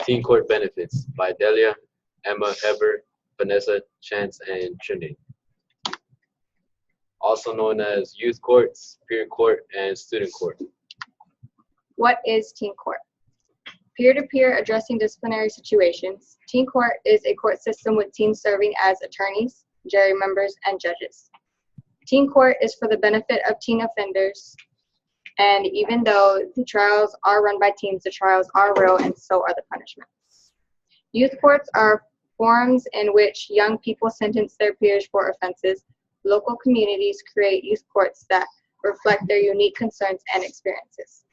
Teen Court Benefits by Delia, Emma, Heber, Vanessa, Chance, and Trinity. Also known as youth courts, peer court, and student court. What is teen court? Peer-to-peer addressing disciplinary situations. Teen court is a court system with teens serving as attorneys, jury members, and judges. Teen court is for the benefit of teen offenders, and even though the trials are run by teens, the trials are real and so are the punishments. Youth courts are forums in which young people sentence their peers for offenses. Local communities create youth courts that reflect their unique concerns and experiences.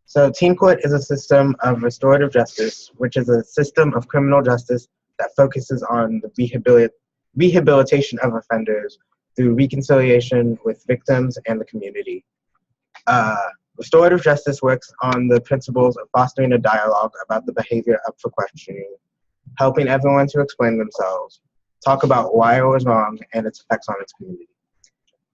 So teen court is a system of restorative justice, which is a system of criminal justice that focuses on the rehabilitation of offenders through reconciliation with victims and the community. Restorative justice works on the principles of fostering a dialogue about the behavior up for questioning, helping everyone to explain themselves, talk about why it was wrong and its effects on its community.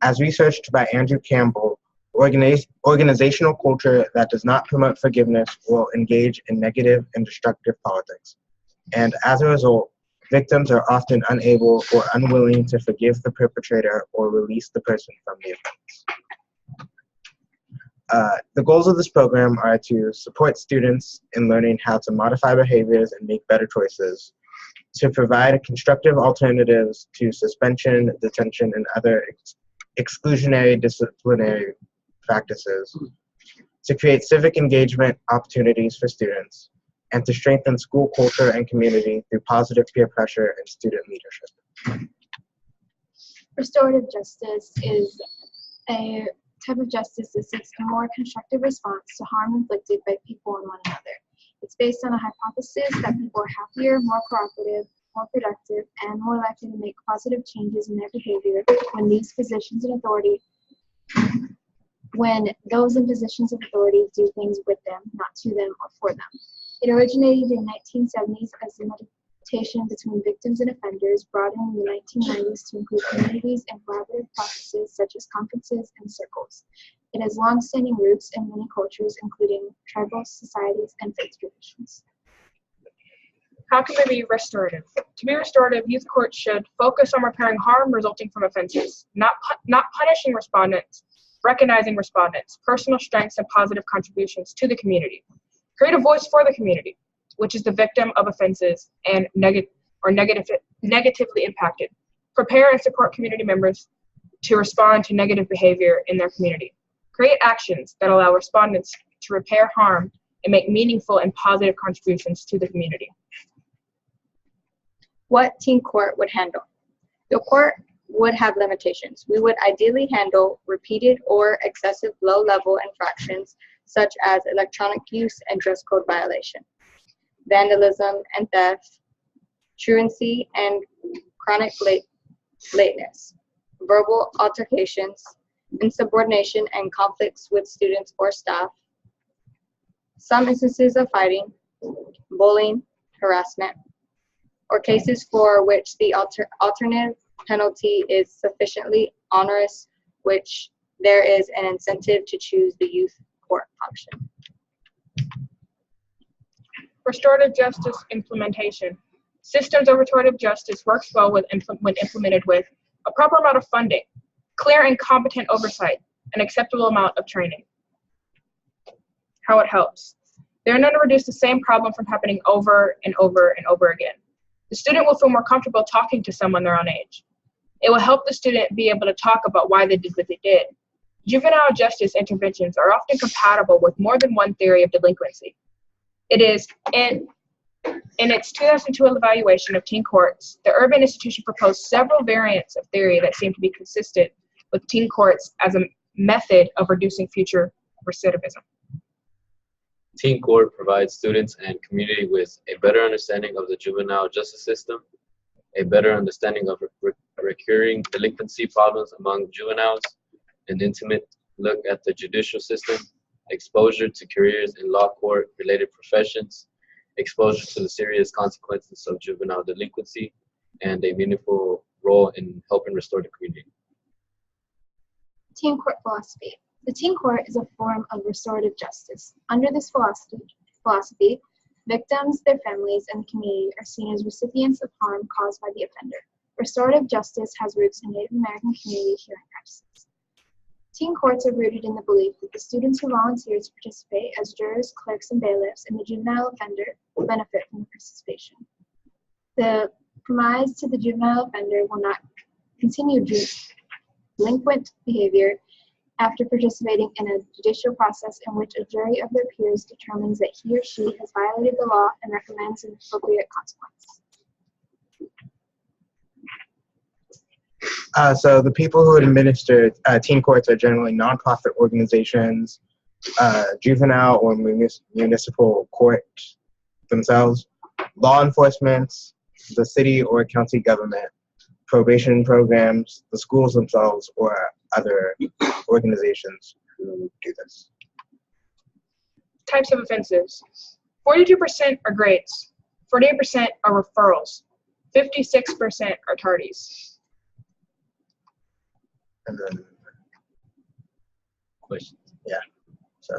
As researched by Andrew Campbell, organizational culture that does not promote forgiveness will engage in negative and destructive politics. And as a result, victims are often unable or unwilling to forgive the perpetrator or release the person from the offense. The goals of this program are to support students in learning how to modify behaviors and make better choices, to provide constructive alternatives to suspension, detention, and other exclusionary disciplinary practices, to create civic engagement opportunities for students, and to strengthen school culture and community through positive peer pressure and student leadership. Restorative justice is a type of justice that seeks a more constructive response to harm inflicted by people on one another. It's based on a hypothesis that people are happier, more cooperative, more productive, and more likely to make positive changes in their behavior when those in positions of authority do things with them, not to them or for them. It originated in the 1970s as a mediation between victims and offenders, broadened in the 1990s to include communities and collaborative processes such as conferences and circles. It has long-standing roots in many cultures, including tribal societies and faith traditions. How can they be restorative? To be restorative, youth courts should focus on repairing harm resulting from offenses, not punishing respondents, recognizing respondents, personal strengths and positive contributions to the community. Create a voice for the community, which is the victim of offenses and negatively impacted. Prepare and support community members to respond to negative behavior in their community. Create actions that allow respondents to repair harm and make meaningful and positive contributions to the community. What teen court would handle? The court would have limitations. We would ideally handle repeated or excessive low-level infractions such as electronic use and dress code violation, vandalism and theft, truancy and chronic lateness, verbal altercations, insubordination and conflicts with students or staff, some instances of fighting, bullying, harassment, or cases for which the alternative penalty is sufficiently onerous, which there is an incentive to choose the youth court option. Restorative justice implementation. Systems of restorative justice works well when implemented with a proper amount of funding, clear and competent oversight, an acceptable amount of training. How it helps. They are known to reduce the same problem from happening over and over and over again. The student will feel more comfortable talking to someone their own age. It will help the student be able to talk about why they did what they did. Juvenile justice interventions are often compatible with more than one theory of delinquency. It is in its 2002 evaluation of teen courts, the Urban Institution proposed several variants of theory that seem to be consistent with teen courts as a method of reducing future recidivism. Teen Court provides students and community with a better understanding of the juvenile justice system, a better understanding of recurring delinquency problems among juveniles, an intimate look at the judicial system, exposure to careers in law court related professions, exposure to the serious consequences of juvenile delinquency, and a meaningful role in helping restore the community. Teen court philosophy. The teen court is a form of restorative justice. Under this philosophy, Victims, their families, and the community are seen as recipients of harm caused by the offender. Restorative justice has roots in Native American community healing practices. Teen courts are rooted in the belief that the students who volunteer to participate as jurors, clerks, and bailiffs in the juvenile offender will benefit from the participation. The premise to the juvenile offender will not continue delinquent behavior after participating in a judicial process in which a jury of their peers determines that he or she has violated the law and recommends an appropriate consequence. So the people who administer teen courts are generally nonprofit organizations, juvenile or municipal court themselves, law enforcement, the city or county government, probation programs, the schools themselves, or other organizations who do this. Types of offenses. 42% are grades, 48% are referrals, 56% are tardies. And then, Questions? so